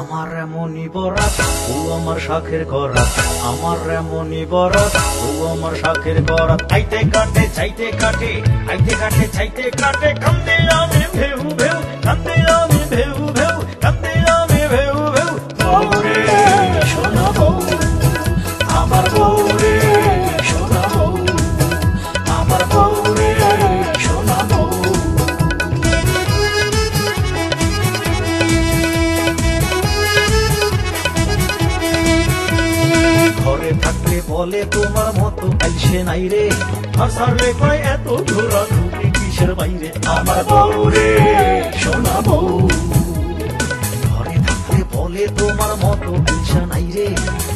আমার এমনই বরাত ও আমার শাখের করাত, আমার এমনই বরাত ও আমার শাখের করাত। আইতে কাটে চাইতে কাটে, আইতে কাটে চাইতে কাটে, কান্দে আমি ভেউ ভেউ, কান্দে আমি ভেউ ভেউ, কান্দে আমি ভেউ ভেউ। বউরে সোনা বউ, আমার বউরে সোনা বউ, আমার বউরে সোনা বউ। ঘরে থাকলে বলে তোমার মতো আইসে নাই রে, আর সারলে কয় এত ঘোরা ঘুরি কিসের বাইরে। আমার বউরে সোনা বউ, ঘরে থাকলে বলে তোমার মতো আইসে নাই রে,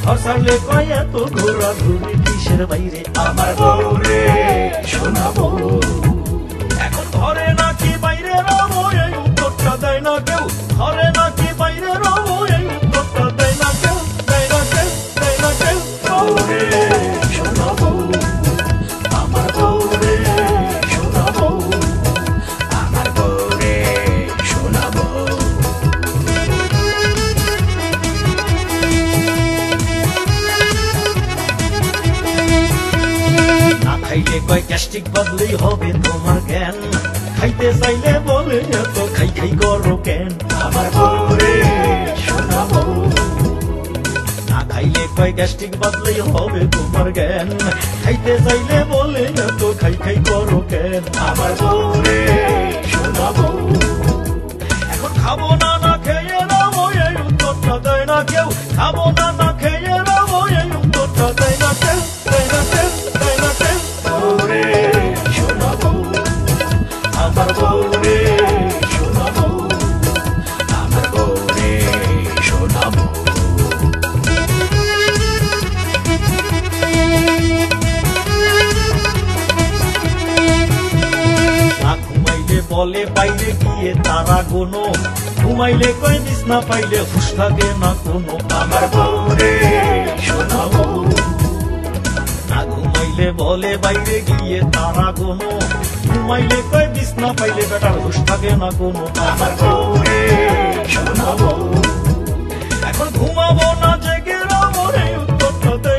আর সারলে কয় এত ঘোরা ঘুরি কিসের বাইরে। আমার বউরে সোনা বউ। এখন ঘরে নাকি বাইরে রবো এই উত্তরটা দেয় না কেউ, ঘরে নাকি বাইরে রবো এই উত্তরটা দেয় না কেউ, দেয় না কেউ, দেয় না কেউ। বউরে সোনা বউ, আমার বউরে সোনা বউ, আমার বউরে সোনা বউ। না খাইলে কয় গ্যাস্ট্রিক বাদলেই হবে তোমার জ্ঞান, খাইতে চাইলে বলে এত খাই খাই করো কেন। আমার বউরে সোনা বউ। না খাইলে কয় গ্যাস্ট্রিক বাদলেই হবে তোমার জ্ঞান, খাইতে চাইলে বলে এত খাই খাই করো কেন। আমার বউরে সোনা বউ। এখন খাবো না না খেয়ে রবো এই উত্তরটা দেয় না কেউ, খাবো না না খেয়ে রবো এই উত্তরটা দেয় না কেউ, দেয় না কেউ, দেয় না কেউ। বউরে সোনা বউ, আমার বউরে সোনা বউ, আমার বউরে সোনা বউ। না ঘুমাইলে বলে বাইরে গিয়ে তারা গোনো, ঘুমাইলে কয় বিছনা পাইলে হুশ থাকে না কোনো। আমার বউরে সোনা বউ। না ঘুমাইলে বলে বাইরে গিয়ে তারা গোনো, ঘুমাইলে কয় বিছনা পাইলে বেটার হুশ থাকে না কোনো। আমার বউরে সোনা বউ। এখন ঘুমাবো না জেগে রবো এই উত্তরটা দেয়